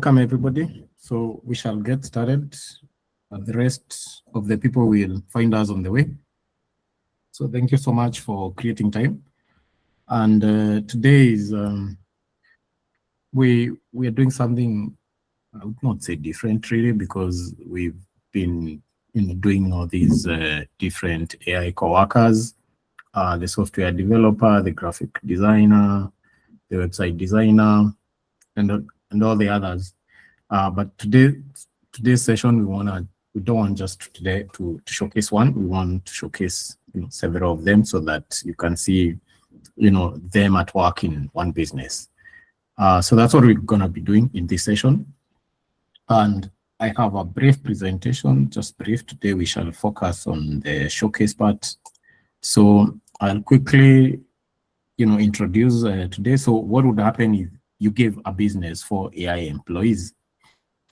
Welcome everybody. So we shall get started. The rest of the people will find us on the way. So thank you so much for creating time. And today is we are doing something I would not say different really, because we've been doing all these different AI coworkers, the software developer, the graphic designer, the website designer, and all the others. But today's session, we don't want just today to showcase one. We want to showcase several of them so that you can see them at work in one business. So that's what we're gonna be doing in this session. And I have a brief presentation, just brief. Today we shall focus on the showcase part. So I'll quickly introduce today. So what would happen if you give a business for AI employees?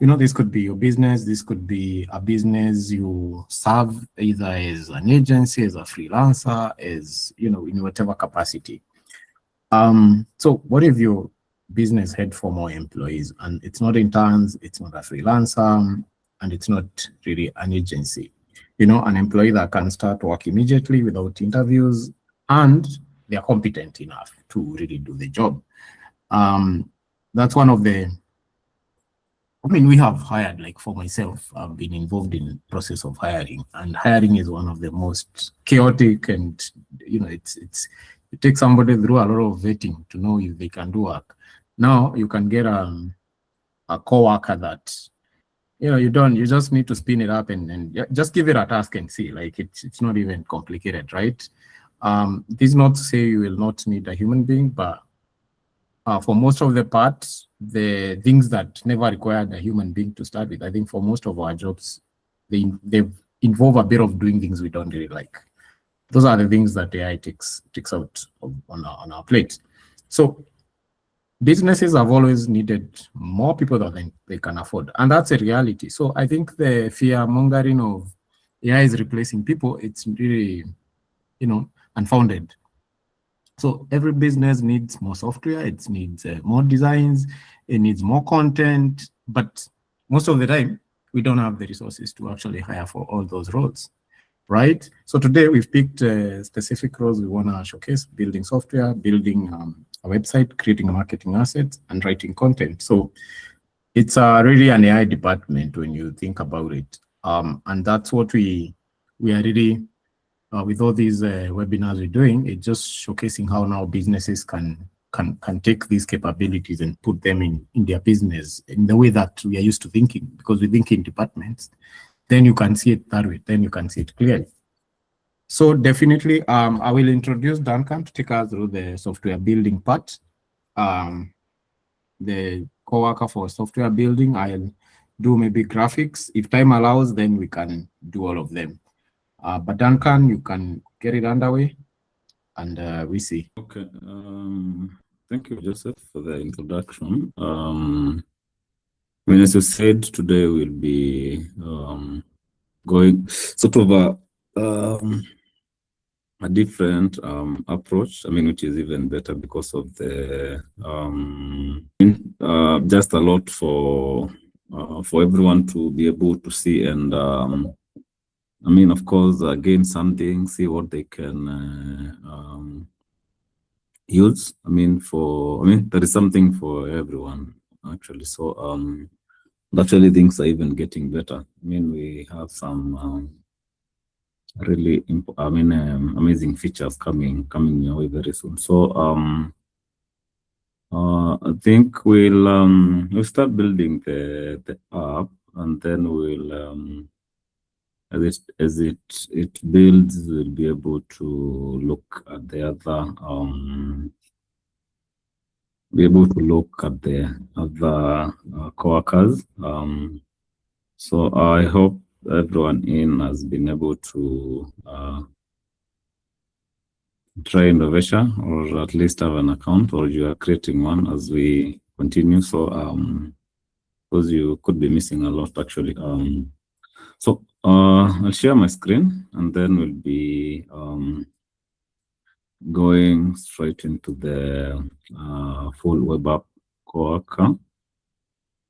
This could be your business. This could be a business you serve either as an agency, as a freelancer, as, in whatever capacity. So what if your business had 4 more employees and it's not interns, it's not a freelancer, and it's not really an agency? An employee that can start work immediately without interviews, and they're competent enough to really do the job. That's one of the, we have hired, like for myself, I've been involved in the process of hiring, and hiring is one of the most chaotic, and it takes somebody through a lot of vetting to know if they can do work. Now you can get a coworker that you just need to spin it up and just give it a task and see. Like it's not even complicated, right? This is not to say you will not need a human being, but for most of the parts, the things that never required a human being to start with, I think for most of our jobs, they involve a bit of doing things we don't really like. Those are the things that AI takes out on our plate. So businesses have always needed more people than they can afford, and that's a reality. So I think the fear mongering of AI is replacing people, it's really, unfounded. So every business needs more software, it needs more designs, it needs more content, but most of the time, we don't have the resources to actually hire for all those roles, right? So today we've picked specific roles we want to showcase: building software, building a website, creating a marketing asset, and writing content. So it's really an AI department when you think about it. And that's what we are really, with all these webinars we're doing, it's just showcasing how now businesses can take these capabilities and put them in their business in the way that we are used to thinking, because we think in departments. Then you can see it that way, then you can see it clearly. So definitely, I will introduce Duncan to take us through the software building part. The coworker for software building, I'll do maybe graphics. If time allows, then we can do all of them. But Duncan, you can get it underway, and we see. Okay. Thank you, Joseph, for the introduction. As you said, today we'll be going sort of a different approach. Which is even better because of the just a lot for everyone to be able to see and. Of course, gain something, see what they can use. There is something for everyone, actually. So, actually, things are even getting better. We have some really, amazing features coming your way very soon. So, I think we'll start building the app, and then we'll. As it builds, we'll be able to look at the other coworkers. So I hope everyone in has been able to try Ndovesha, or at least have an account, or you are creating one as we continue. So because you could be missing a lot, actually. So I'll share my screen, and then we'll be going straight into the full web app coworker.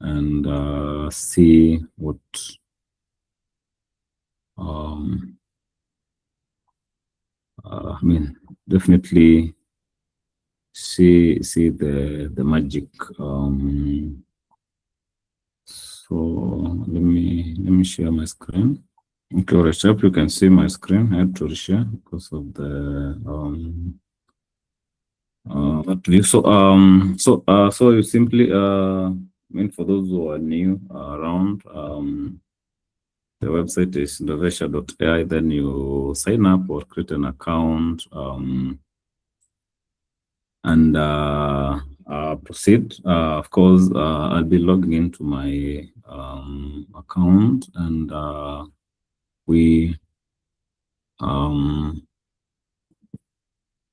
and see what I mean, definitely see the magic. So let me share my screen. Okay, Risha, you can see my screen. I have to share because of the that view. So you simply I mean, for those who are new around, the website is Ndovesha.ai. Then you sign up or create an account and proceed. Of course, I'll be logging into my account, and we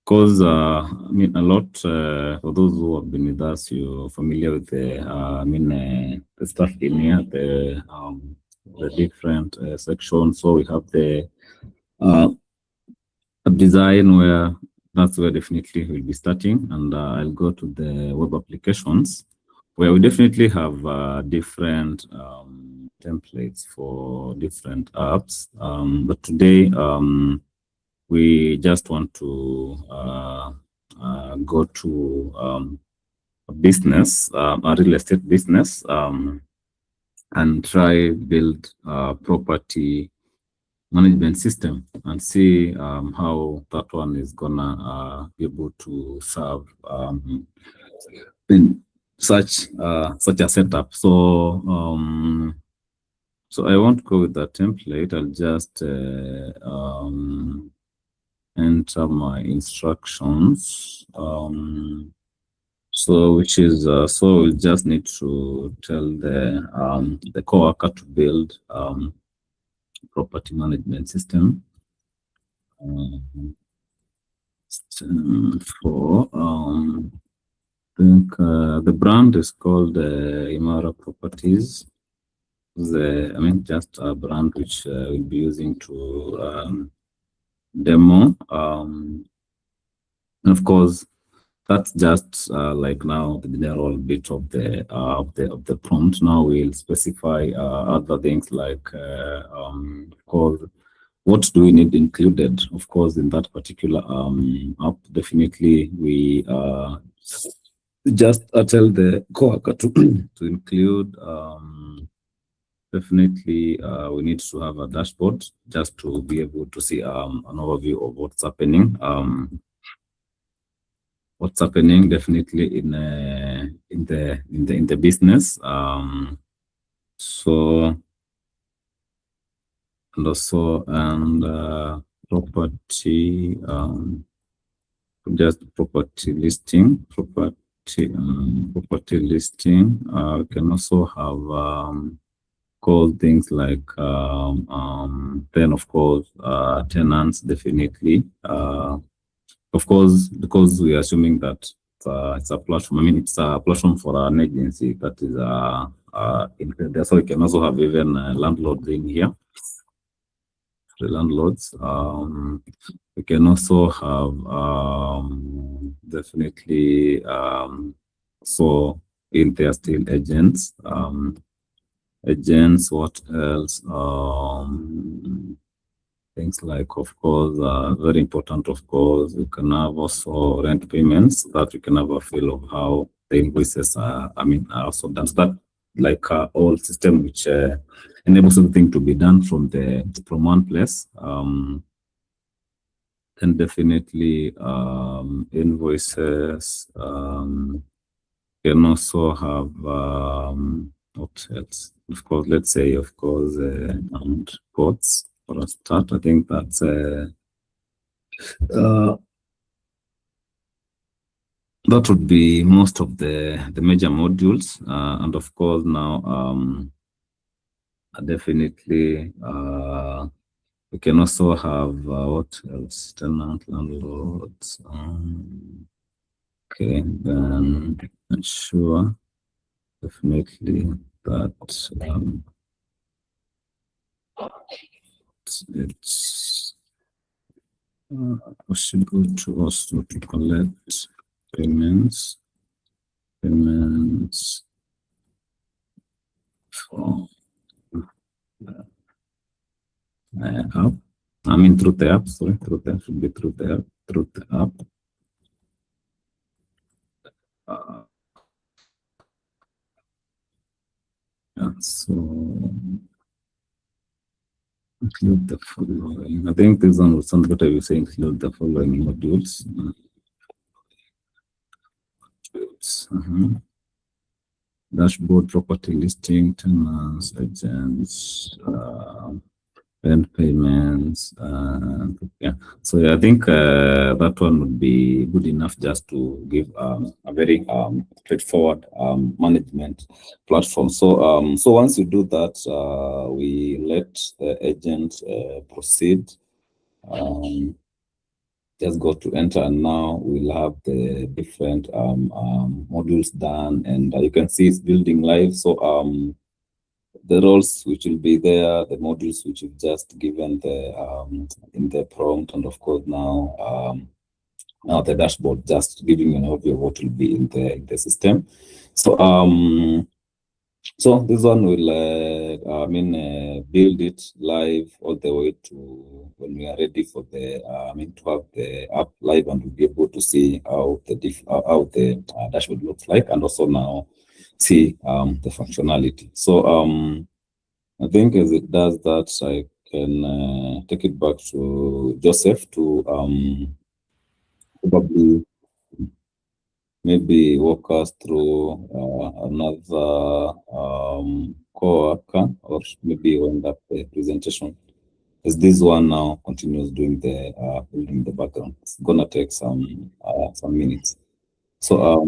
because I mean, a lot for those who have been with us, you're familiar with the the stuff in here, the different sections. So we have the design, where that's where definitely we'll be starting, and I'll go to the web applications, where we definitely have different templates for different apps. But today we just want to go to a business, a real estate business, and try build a property management system and see how that one is gonna be able to serve in such a setup. So I won't go with the template. I'll just enter my instructions. So which is so we'll just need to tell the coworker to build property management system for I think the brand is called Imara Properties. I mean, just a brand which we'll be using to demo. And of course, that's just like now the general bit of the prompt. Now we'll specify other things like of course, what do we need included? Of course, in that particular app, definitely we just tell the coworker to to include. Definitely, we need to have a dashboard just to be able to see an overview of what's happening. What's happening definitely in the business. So and also property just property listing property listing. We can also have call things like then of course tenants, definitely of course, because we are assuming that it's a platform. I mean, it's a platform for an agency that is included there. So we can also have even landlords in here. The landlords. We can also have definitely so in there still agents. Agents. What else? Things like, of course, very important, of course, you can have also rent payments, that you can have a feel of how the invoices are, I mean, also done. So that like all system which enables everything to be done from one place. Then definitely invoices. Can also have what else? Of course, let's say, of course, and quotes for a start. I think that's that would be most of the major modules, and of course now definitely we can also have what else? Tenant, landlords. Okay, then ensure definitely that it's possible to also to collect payments. app. I mean, through the app. Sorry, through the app should be through the app. Through the app. Yeah, so include the following. I think this one would sound better if you say include the following modules. Dashboard, property listing, tenants, agents, rent payments. Yeah, so I think that one would be good enough just to give a very straightforward management platform. So so once you do that, we let the agent proceed. Just go to enter, and now we'll have the different modules done, and you can see it's building live. So the roles which will be there, the modules which you've just given the in the prompt, and of course now now the dashboard, just giving you an overview of what will be in the system. So so this one will build it live all the way to when we are ready for the to have the app live, and we'll be able to see how the dashboard looks like, and also now see the functionality. So I think as it does that, I can take it back to Joseph to probably maybe walk us through another coworker, or maybe when that presentation, as this one now continues doing the building the background. It's gonna take some minutes. So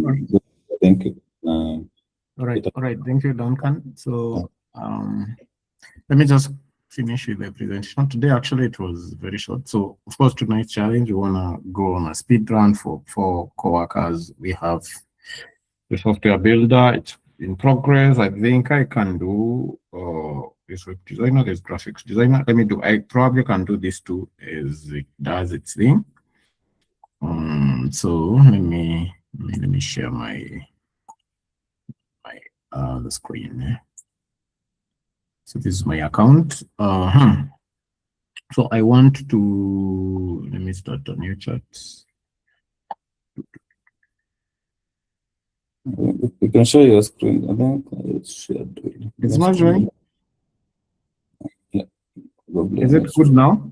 thank you. All right. Thank you, Duncan. So let me just finish with the presentation. Today, actually, it was very short. So, of course, tonight's challenge, we want to go on a speed run for coworkers. We have the software builder. It's in progress. I think I can do this web designer, there's graphics designer. I probably can do this too as it does its thing. So let me share my the screen. So this is my account. So I want to, let me start a new chat. You can show your screen. I think it's shared. It's not showing. Yeah. Is it good now?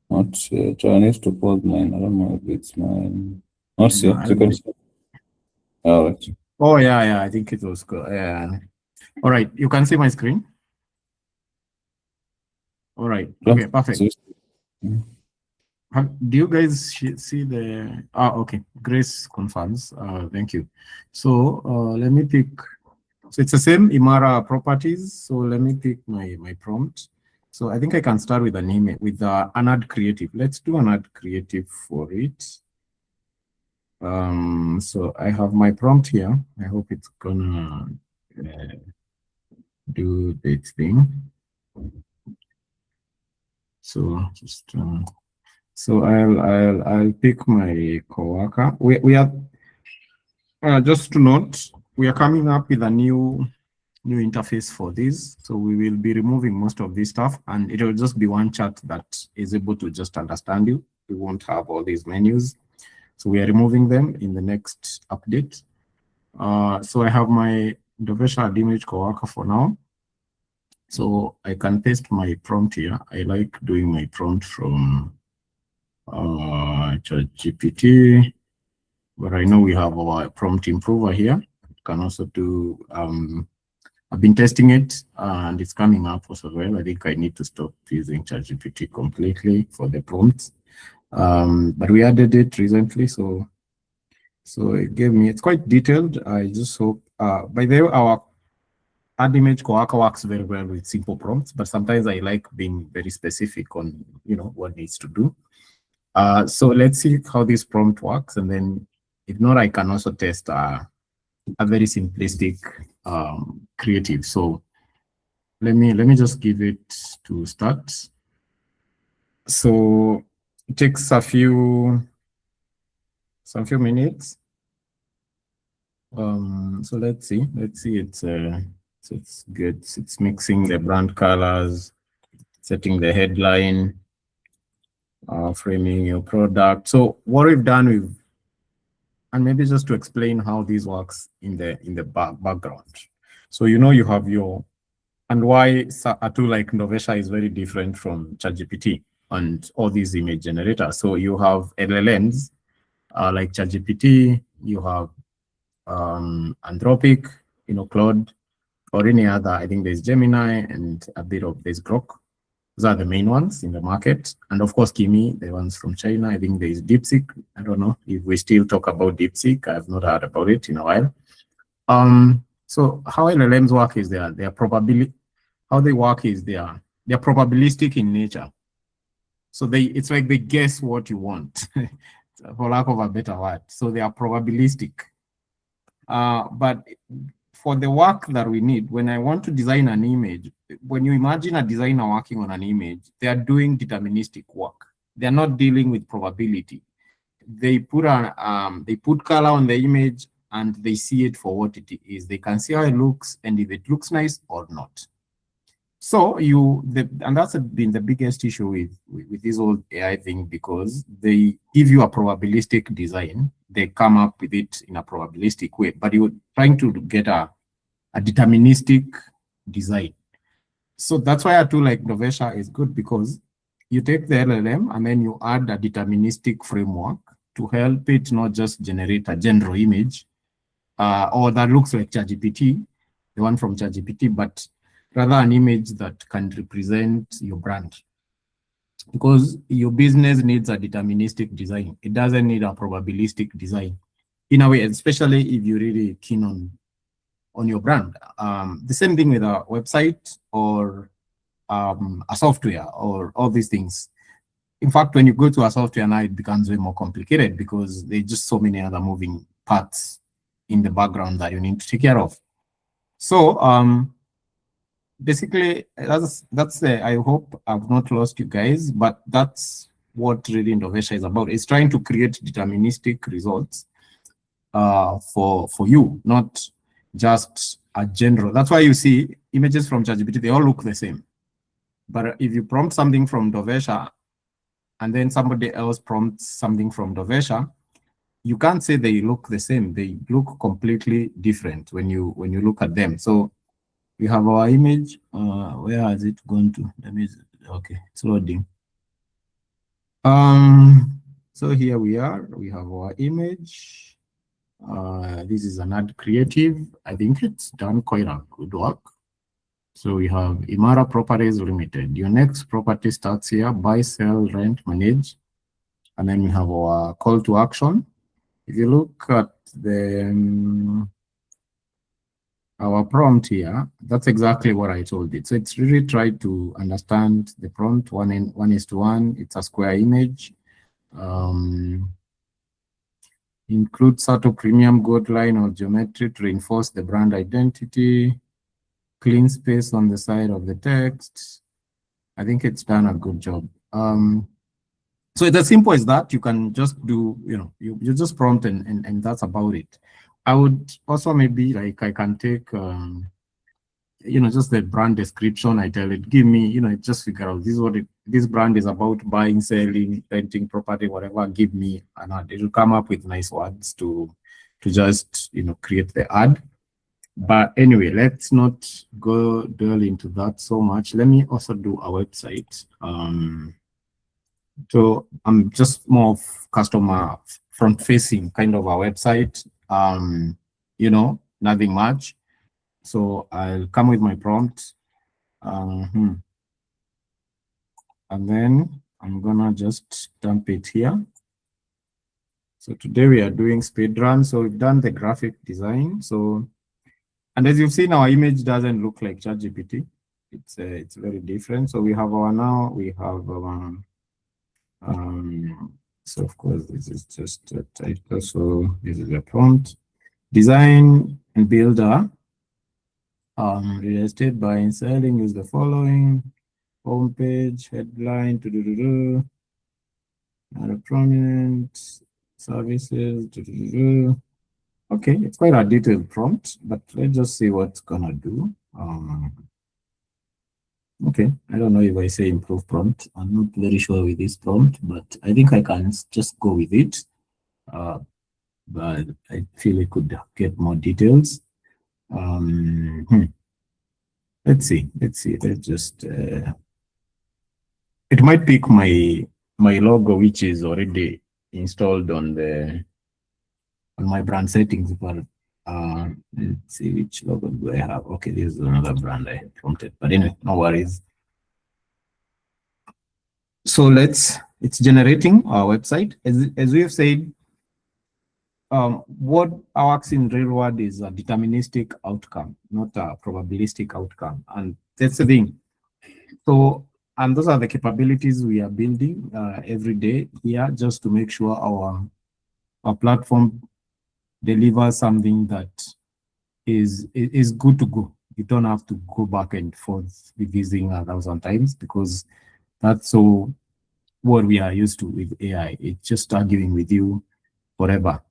Not sure. I need to pause mine. I don't know if it's mine. Not sure. All right. Oh yeah, I think it was good. Yeah. All right, you can see my screen. All right. Okay, perfect. Do you guys see the? Okay. Grace confirms. Thank you. So let me pick. So it's the same Imara properties. So let me pick my prompt. So I think I can start with an email with an ad creative. Let's do an ad creative for it. So I have my prompt here. I hope it's gonna do its thing. So just so I'll pick my coworker. We are just to note, we are coming up with a new interface for this. So we will be removing most of this stuff, and it will just be one chat that is able to just understand you. We won't have all these menus. So we are removing them in the next update. So I have my Ndovesha image coworker for now. So I can paste my prompt here. I like doing my prompt from ChatGPT, but I know we have our prompt improver here. You can also do, I've been testing it and it's coming up also well. I think I need to stop using ChatGPT completely for the prompts. But we added it recently, so it gave me, it's quite detailed. I just hope, by the way, our ad image coworker works very well with simple prompts, but sometimes I like being very specific on, what needs to do. So let's see how this prompt works, and then if not, I can also test a very simplistic creative. So let me just give it to start. So it takes some few minutes. So let's see. It's good. It's mixing the brand colors. setting the headline, framing your product. So what we've done, and maybe just to explain how this works in the background. So you have your, and why a tool like Ndovesha is very different from ChatGPT and all these image generators. So you have LLMs like ChatGPT, you have Anthropic, Claude, or any other. I think there's Gemini and a bit of there's Grok. Those are the main ones in the market. And of course, Kimi, the ones from China. I think there's DeepSeek. I don't know if we still talk about DeepSeek. I've not heard about it in a while. So how LLMs work is they're how they work is they're probabilistic in nature. So it's like they guess what you want, for lack of a better word. So they are probabilistic. But for the work that we need, when I want to design an image, when you imagine a designer working on an image, they are doing deterministic work. They're not dealing with probability. They put color on the image and they see it for what it is. They can see how it looks and if it looks nice or not. So and that's been the biggest issue with this whole AI thing, because they give you a probabilistic design. They come up with it in a probabilistic way, but you're trying to get a deterministic design. So that's why a tool like Ndovesha is good, because you take the LLM and then you add a deterministic framework to help it not just generate a general image or that looks like ChatGPT, the one from ChatGPT, but rather an image that can represent your brand. Because your business needs a deterministic design. It doesn't need a probabilistic design. In a way, especially if you're really keen on your brand. The same thing with a website or a software or all these things. In fact, when you go to a software now, it becomes way more complicated because there's just so many other moving parts in the background that you need to take care of. So basically, that's I hope I've not lost you guys, but that's what really Ndovesha is about. It's trying to create deterministic results for you, not just a general. That's why you see images from ChatGPT, they all look the same. But if you prompt something from Ndovesha and then somebody else prompts something from Ndovesha, you can't say they look the same. They look completely different when you look at them. So we have our image. Where has it gone to? Okay, it's loading. So here we are. We have our image. This is an ad creative. I think it's done quite a good work. So we have Imara Properties Limited. Your next property starts here: buy, sell, rent, manage. And then we have our call to action. If you look at our prompt here, that's exactly what I told it. So it's really tried to understand the prompt 1:1. It's a square image. Include subtle premium guideline or geometry to reinforce the brand identity. Clean space on the side of the text. I think it's done a good job. So it's as simple as that. You can just do, you just prompt and that's about it. I would also maybe like I can take, just the brand description. I tell it, give me, it just figure out this is what this brand is about: buying, selling, renting property, whatever. Give me an ad. It will come up with nice words to just create the ad. But anyway, let's not go delve into that so much. Let me also do a website. So I'm just more of customer front-facing kind of a website. Nothing much. So I'll come with my prompt. And then I'm gonna just dump it here. So today we are doing speed run. So we've done the graphic design. So, and as you've seen, our image doesn't look like ChatGPT. It's very different. So we have so of course this is just a title. So this is a prompt: design and builder. Real estate buying, selling, use the following: homepage, headline, prominent services. Okay, it's quite a detailed prompt, but let's just see what's gonna do. Okay, I don't know if I say improve prompt. I'm not very sure with this prompt, but I think I can just go with it. But I feel I could get more details. Let's see. Let's just. It might pick my logo, which is already installed on my brand settings. But let's see which logo do I have. Okay, this is another brand I prompted. But anyway, no worries. So it's generating our website. As we have said, what works in real world is a deterministic outcome, not a probabilistic outcome. And that's the thing. So, and those are the capabilities we are building every day here, just to make sure our platform delivers something that is good to go. You don't have to go back and forth revising 1,000 times, because that's so what we are used to with AI. It's just arguing with you forever.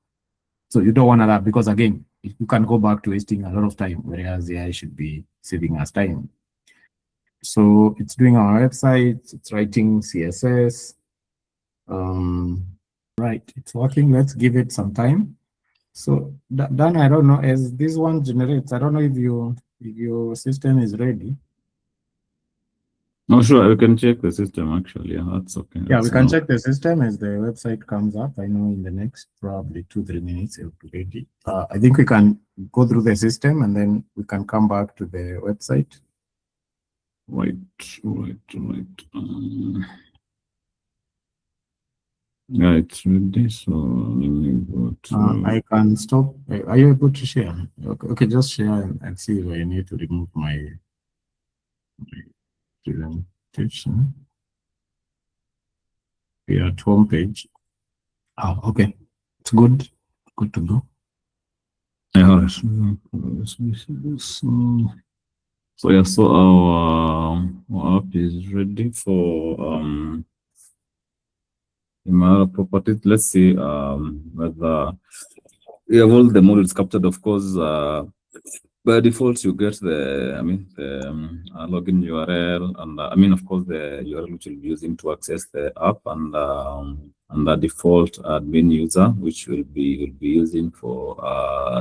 So you don't want that, because again, you can go back to wasting a lot of time, whereas AI should be saving us time. So it's doing our website, it's writing CSS. Right, it's working. Let's give it some time. So Dan, I don't know, as this one generates, I don't know if your system is ready. Oh, sure, we can check the system actually. Yeah, that's okay. Yeah, we can check the system as the website comes up. I know in the next probably 2-3 minutes it will be ready. I think we can go through the system and then we can come back to the website. Right. Yeah, it's ready. So let me go to. I can stop. Are you able to share? Okay, just share and see if I need to remove my presentation. We are at home page. Oh, okay. It's good. Good to go. Yeah, so yeah, so our app is ready for my properties. Let's see whether we have all the models captured. Of course, by default, you get the login URL, and of course, the URL which you'll be using to access the app, and the default admin user, which you'll be using for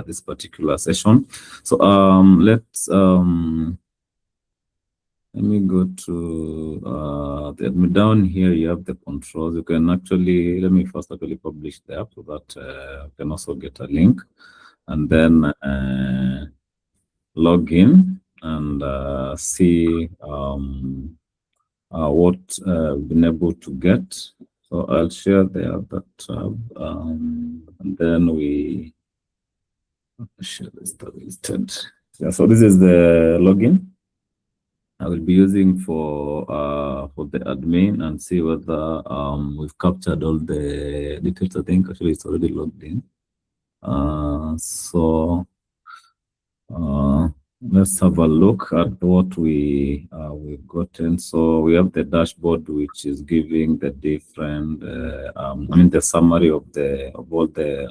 this particular session. So let me go to the admin. Down here. You have the controls. You can actually, let me first actually publish the app so that you can also get a link, and then log in and see what we've been able to get. So I'll share the other tab, and then we share this listed. Yeah, so this is the login I will be using for the admin, and see whether we've captured all the details. I think actually it's already logged in. So let's have a look at what we've gotten. So we have the dashboard, which is giving the different, the summary of all the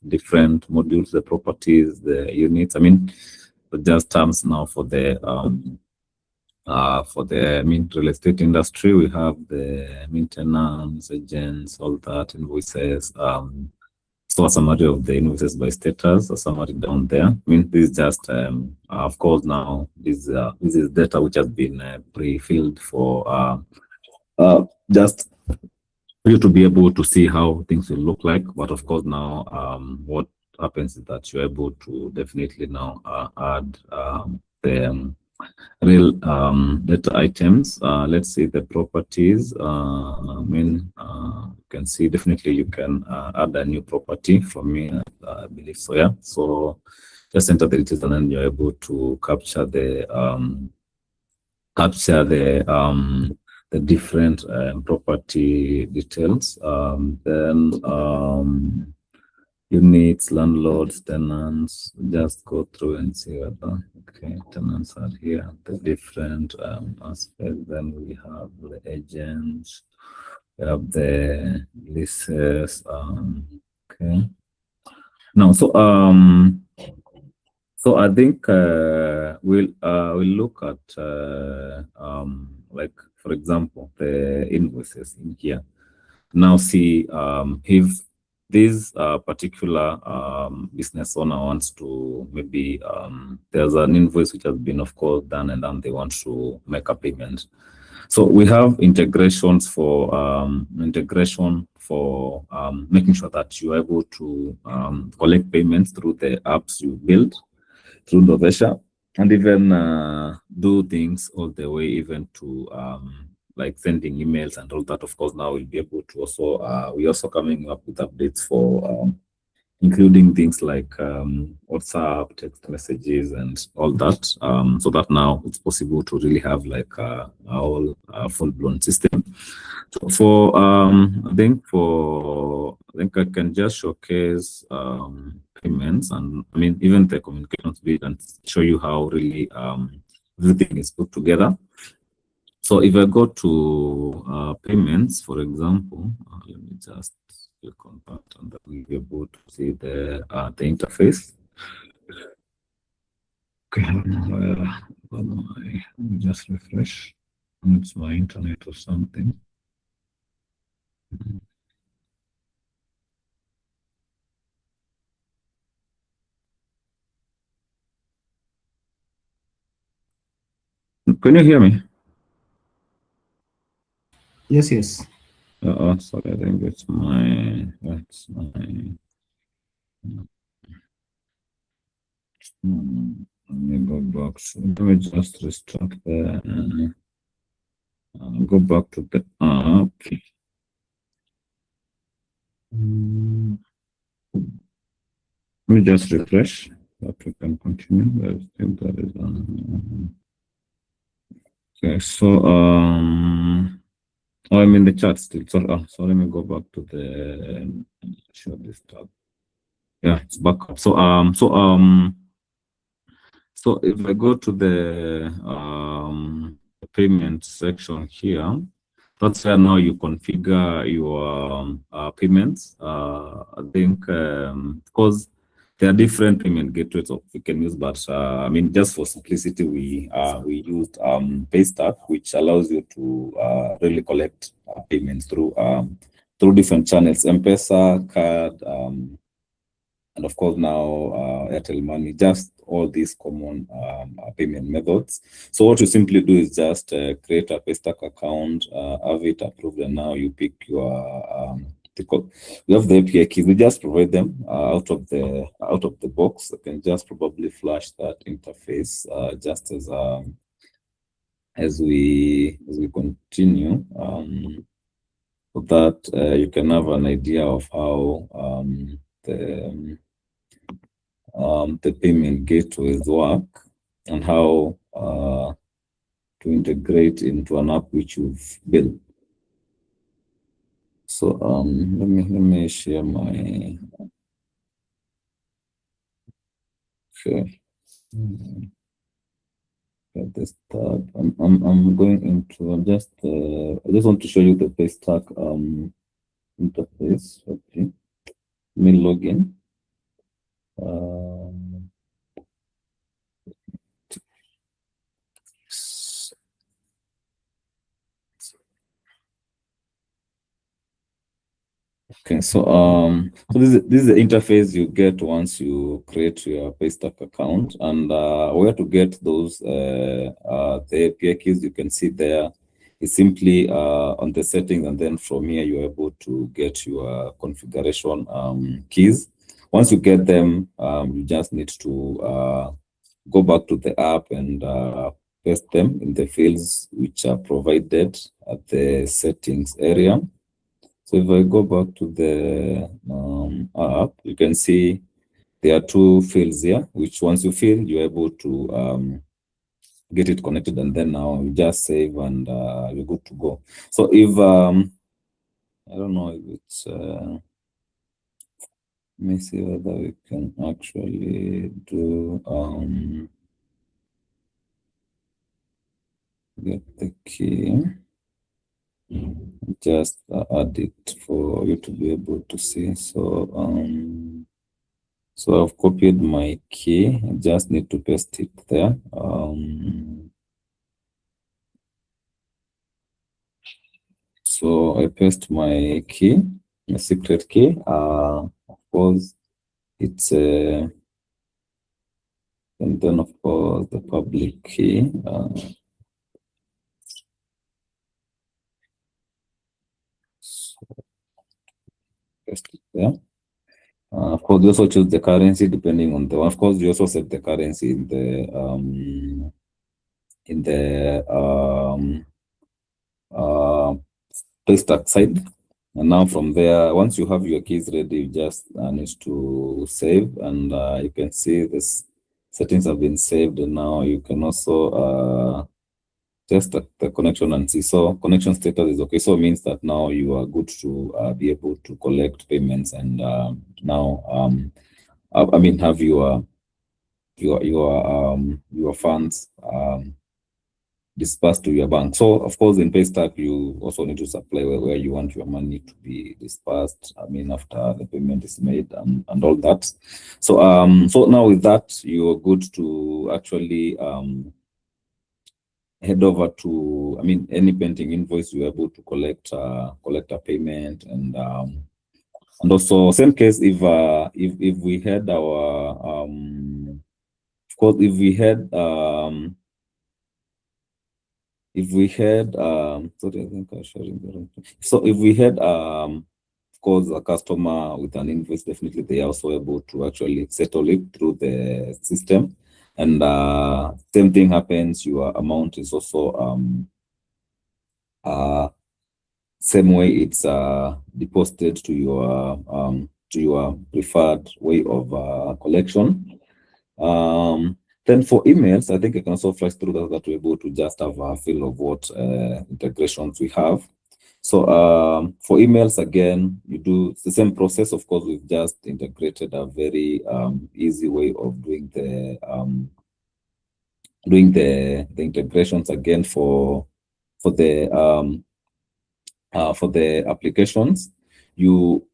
different modules, the properties, the units. Just terms now for the real estate industry. We have the maintenance agents, all that, invoices. So a summary of the invoices by status, a summary down there. This is just, of course, now this is data which has been pre-filled for just for you to be able to see how things will look like. But of course, now what happens is that you're able to definitely now add the real data items. Let's see the properties. You can see definitely you can add a new property for me, I believe so. Yeah, so just enter the details and then you're able to capture the different property details. Then units, landlords, tenants. Just go through and see whether tenants are here, the different aspects. Then we have the agents, we have the leases. Okay. Now, so So I think we'll look at like, for example, the invoices in here. Now see if this particular business owner wants to, maybe there's an invoice which has been, of course, done, and then they want to make a payment. So we have integrations for making sure that you're able to collect payments through the apps you build through Ndovesha, and even do things all the way even to like sending emails and all that. Of course, now we'll be able to also we're also coming up with updates for including things like WhatsApp, text messages, and all that, so that now it's possible to really have like a whole full-blown system. So for I think I can just showcase payments, and I mean even the communications bit, and show you how really everything is put together. So if I go to payments, for example, let me just click on that, and then we'll be able to see the interface. Okay, let me just refresh. It's my internet or something. Can you hear me? Yes, yes. Sorry, I think it's my, let me go back. So let me just restart the, go back to the app. Let me just refresh, that we can continue. I think that is okay. So oh, I'm in the chat still. So let me go back to the show this tab. Yeah, it's back up. So so if I go to the payment section here, that's where now you configure your payments. I think because there are different payment gateways that we can use, but I mean, just for simplicity, we used Paystack, which allows you to really collect payments through different channels, M-Pesa, card, and of course now Airtel Money, just all these common payment methods. So what you simply do is just create a Paystack account, have it approved, and now you pick your you have the API keys. We just provide them out of the box. I can just probably flash that interface just as we continue, so that you can have an idea of how the payment gateways work, and how to integrate into an app which you've built. So let me share my at this tab. I'm going into I just want to show you the Paystack interface. Okay, let me log in. Okay, so so this is the interface you get once you create your Paystack account, and where to get those the API keys you can see there is simply on the settings, and then from here you're able to get your configuration keys. Once you get them, you just need to go back to the app and paste them in the fields which are provided at the settings area. So if I go back to the app, you can see there are two fields here, which once you fill, you're able to get it connected, and then now you just save, and you're good to go. So if I don't know if it's let me see whether we can actually do get the key. Just add it for you to be able to see. So So I've copied my key. I just need to paste it there. So I paste my key, my secret key. Of course, it's and then of course the public key. So paste it there. Of course, you also choose the currency depending on the one. Of course, you also set the currency in the paystack side. And now from there, once you have your keys ready, you just need to save, and you can see this settings have been saved. And now you can also test the connection and see. So connection status is okay. So it means that now you are good to be able to collect payments and now I mean have your funds dispersed to your bank. So of course in Paystack you also need to supply where you want your money to be dispersed. I mean after the payment is made and all that. So so now with that you're good to actually head over to, I mean, any pending invoice you're able to collect a payment, and also same case if we had our of course if we had sorry, I think I'm sharing the wrong thing. So if we had of course a customer with an invoice, definitely they are also able to actually settle it through the system. And same thing happens, your amount is also same way it's deposited to your preferred way of collection. Then for emails, I think I can also flash through that we're able to just have a feel of what integrations we have. So for emails, again, you do the same process. Of course, we've just integrated a very easy way of doing the integrations again for the applications. You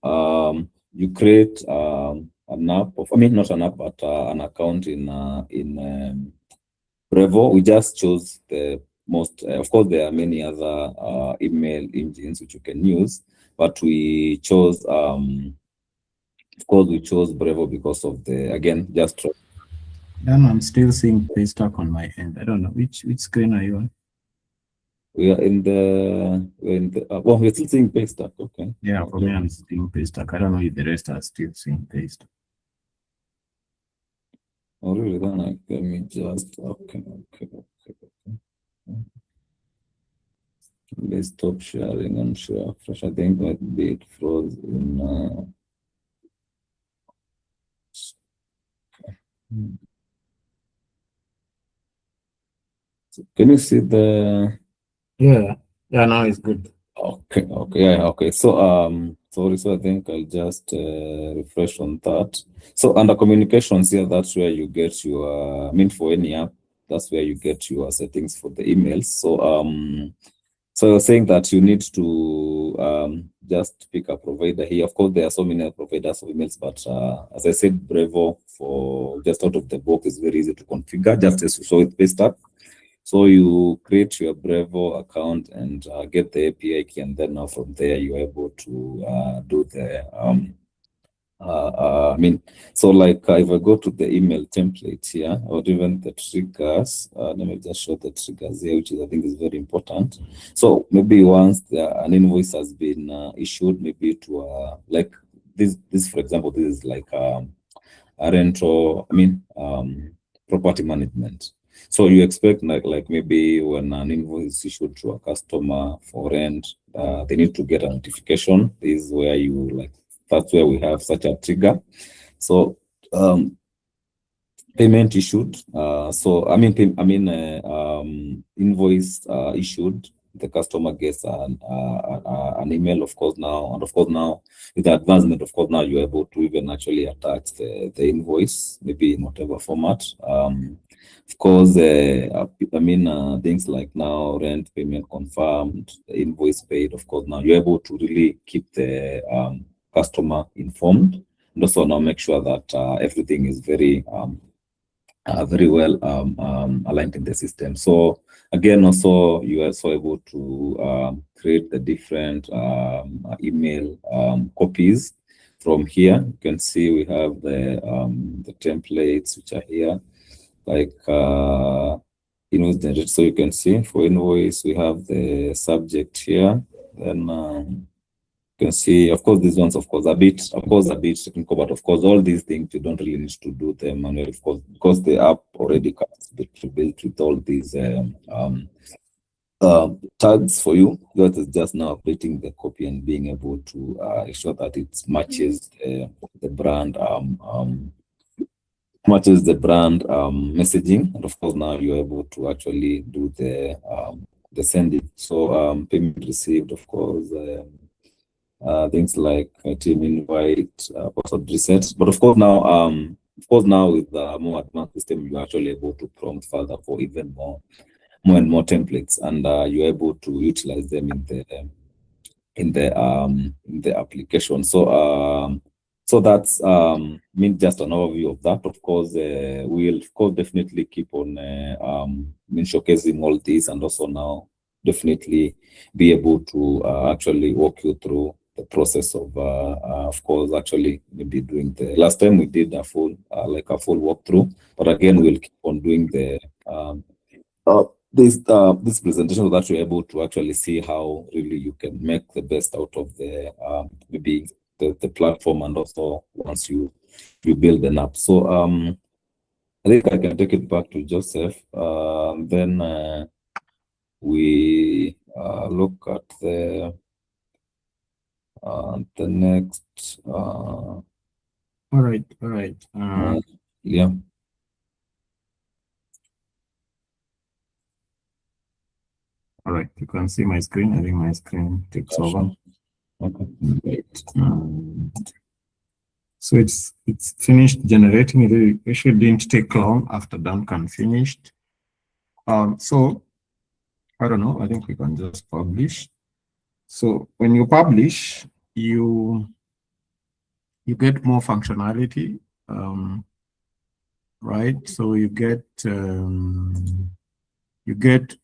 create an app of, I mean, not an app, but an account in Brevo. We just chose the most, of course, there are many other email engines which you can use, but we chose, of course, we chose Brevo because of the, again, just. Dan, I'm still seeing Paystack on my end. I don't know which screen are you on? We are in the well, we're still seeing Paystack. Okay. Yeah, for me, I'm seeing Paystack. I don't know if the rest are still seeing Paystack. Oh, really? Then let me just okay. Let's stop sharing and share fresh. I think might be it froze in. So can you see the? Yeah. Now it's good. Okay. Yeah. Okay. So sorry. So I think I'll just refresh on that. So under communications here, that's where you get your. I mean, for any app, that's where you get your settings for the emails. So so you're saying that you need to just pick a provider here. Of course, there are so many providers of emails, but as I said, Brevo for just out of the box is very easy to configure, just as you saw with Paystack. So you create your Brevo account and get the API key, and then now from there you're able to do the I mean, so like if I go to the email template here, or even the triggers, let me just show the triggers here, which is, I think is very important. So maybe once an invoice has been issued, maybe to like this, for example, this is like a rental, I mean, property management. So you expect like maybe when an invoice is issued to a customer for rent, they need to get a notification. This is where you like, that's where we have such a trigger. So payment issued. So I mean invoice issued. The customer gets an email, of course now, and of course now with the advancement, of course now you're able to even actually attach the invoice, maybe in whatever format. Of course, I mean things like now rent payment confirmed, the invoice paid. Of course now you're able to really keep the customer informed and also now make sure that everything is very well aligned in the system. So again, also you are also able to create the different email copies from here. You can see we have the templates which are here, like invoice generated. So you can see for invoice we have the subject here. Then you can see, of course, these ones, of course, a bit technical, but of course, all these things you don't really need to do them manually, of course, because the app already comes built with all these tags for you. That is just now updating the copy and being able to ensure that it matches the brand messaging, and of course now you're able to actually do the sending. So payment received, of course. Things like team invite, password reset. But of course now, with the more advanced system, you're actually able to prompt further for even more and more templates, and you're able to utilize them in the application. So that's just an overview of that. Of course, we'll of course definitely keep on showcasing all these, and also now definitely be able to actually walk you through the process of course, actually maybe doing the last time we did a full walkthrough, but again we'll keep on doing the this presentation so that you're able to actually see how really you can make the best out of the maybe the platform, and also once you build an app. So I think I can take it back to Joseph. Then we look at the next. All right. Yeah. All right. You can see my screen. I think my screen takes over. Okay. Right. So it's finished generating. It actually didn't take long after Duncan finished. So I don't know. I think we can just publish. So when you publish, you get more functionality, right? So you get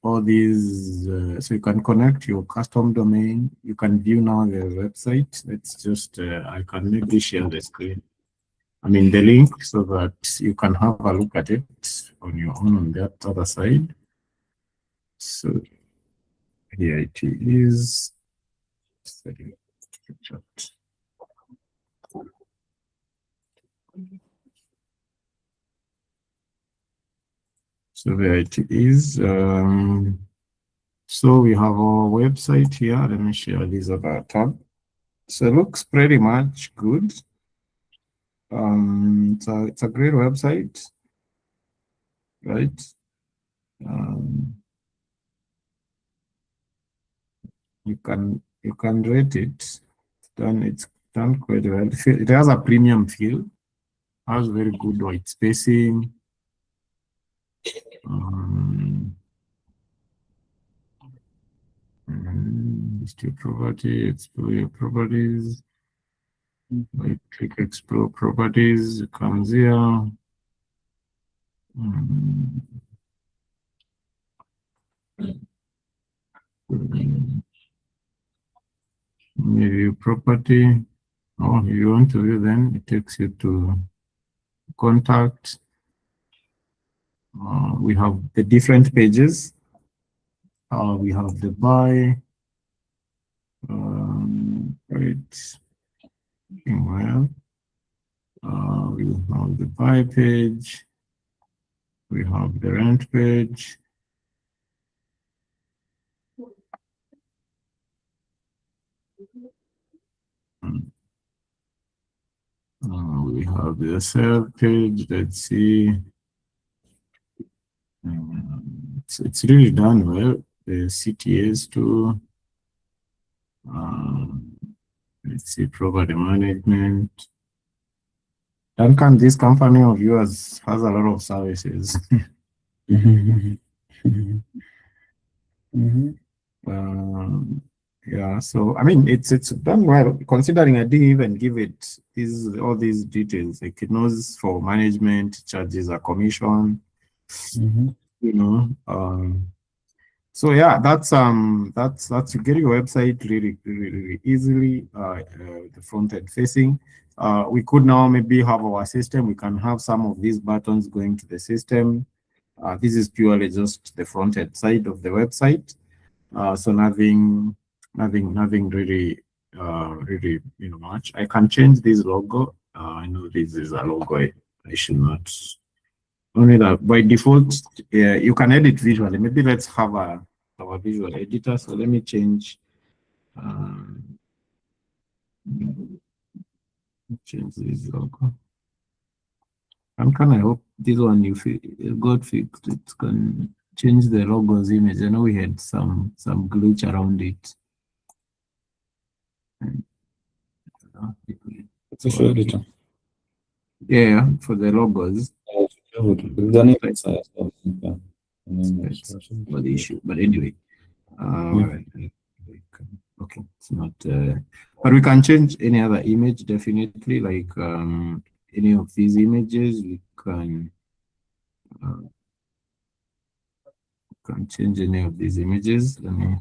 all these. So you can connect your custom domain. You can view now the website. Let's just I can maybe share the screen. I mean the link, so that you can have a look at it on your own on that other side. So here it is. So there it is. So we have our website here. Let me share this other tab. So it looks pretty much good. So it's a great website, right? You can rate it. It's done quite well. It has a premium feel. Has very good white spacing. List your property, explore your properties. Right click explore properties, comes here. View property. Oh, if you want to view, then it takes you to contact. We have the different pages. We have the buy. Right. Well, we have the buy page. We have the rent page. We have the sell page. Let's see. It's really done well. The CTAs too. Let's see, property management. Duncan, this company of yours has a lot of services. Yeah, so I mean, it's done well considering I didn't even give it all these details. Like it knows for management charges a commission, you know. So yeah, that's you get your website really easily. The front end facing. We could now maybe have our system. We can have some of these buttons going to the system. This is purely just the front end side of the website. So nothing really, much. I can change this logo. I know this is a logo. I should not. Only that by default, you can edit visually. Maybe let's have our visual editor. So let me change. Um, change this logo. And can I hope this one you got fixed? It can change the logo's image. I know we had some glitch around it. It's a show editor. Yeah, for the logos. For the issue, but anyway, okay, it's not. But we can change any other image definitely, like any of these images. We can change any of these images. Let me.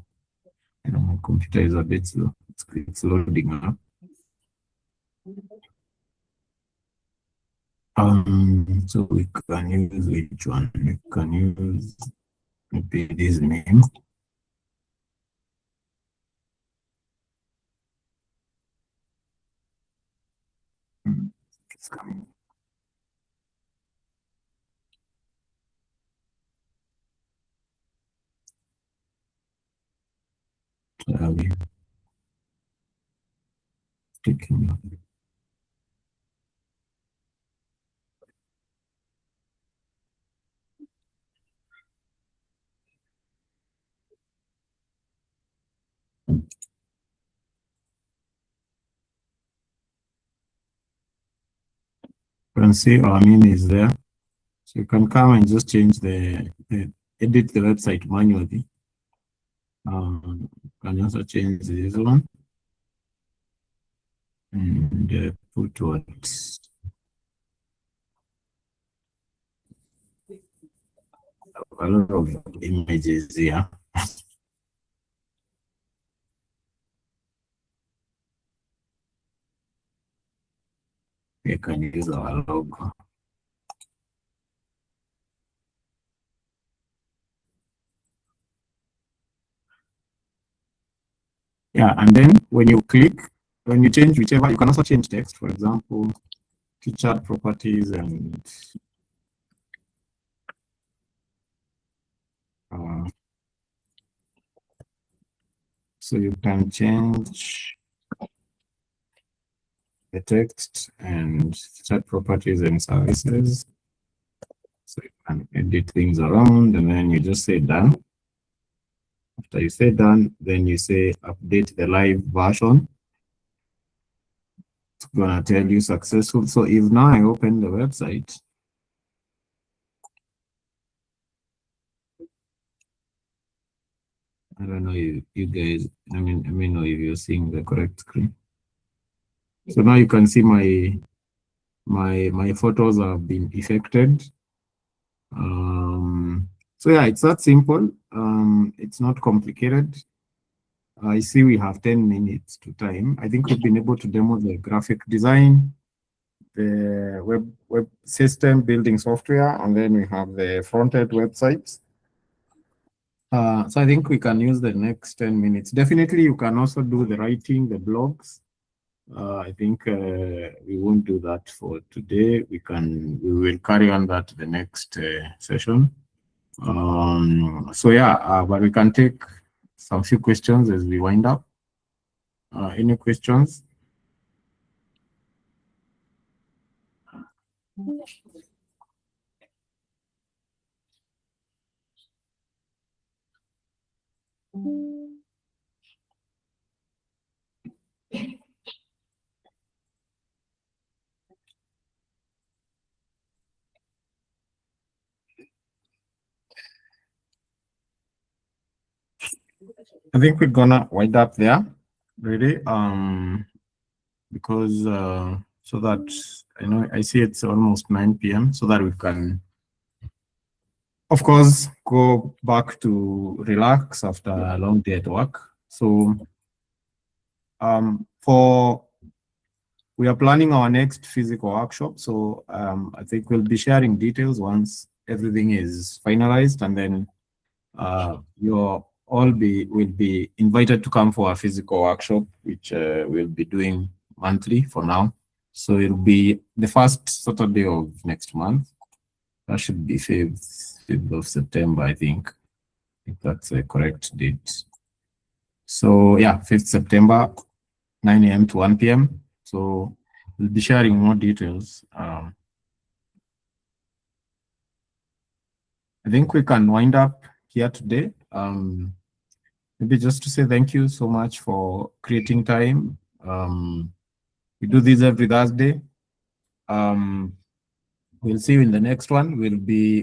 I know my computer is a bit slow. It's loading up. So we can use which one? We can use maybe this name. It's coming. We taking. You can see our name is there. So you can come and just change edit the website manually. You can also change this one and put what a lot of images here. You can use our logo. Yeah, and then when you change whichever, you can also change text, for example, teacher properties and so you can change the text and chat properties and services. So you can edit things around and then you just say done. After you say done, then you say update the live version. It's gonna tell you successful. So if now I open the website, I don't know if you guys, let me know if you're seeing the correct screen. So now you can see my photos have been affected. So yeah, it's that simple. It's not complicated. I see we have 10 minutes to time. I think we've been able to demo the graphic design, the web system building software, and then we have the front-end websites. So I think we can use the next 10 minutes. Definitely, you can also do the writing, the blogs. I think we won't do that for today. We will carry on that the next session. So yeah, but we can take some few questions as we wind up. Any questions? I think we're gonna wind up there, really, because so that I see it's almost 9 p.m. so that we can, of course, go back to relax after a long day at work. So we are planning our next physical workshop. So I think we'll be sharing details once everything is finalized, and then will be invited to come for a physical workshop, which we'll be doing monthly for now. So it'll be the first Saturday of next month. That should be 5th of September, I think. If that's a correct date. So yeah, 5th September, 9 a.m. to 1 p.m. So we'll be sharing more details. I think we can wind up here today. Maybe just to say thank you so much for creating time. We do this every Thursday. We'll see you in the next one.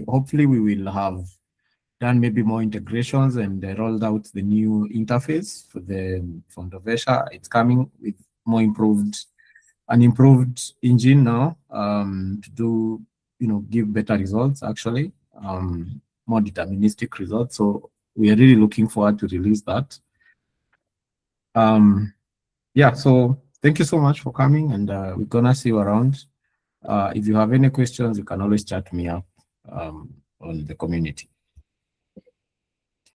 Hopefully we will have done maybe more integrations and rolled out the new interface for Ndovesha. It's coming with an improved engine now to do, give better results, actually, more deterministic results. So we are really looking forward to release that. Yeah, so thank you so much for coming, and we're gonna see you around. If you have any questions, you can always chat me up on the community.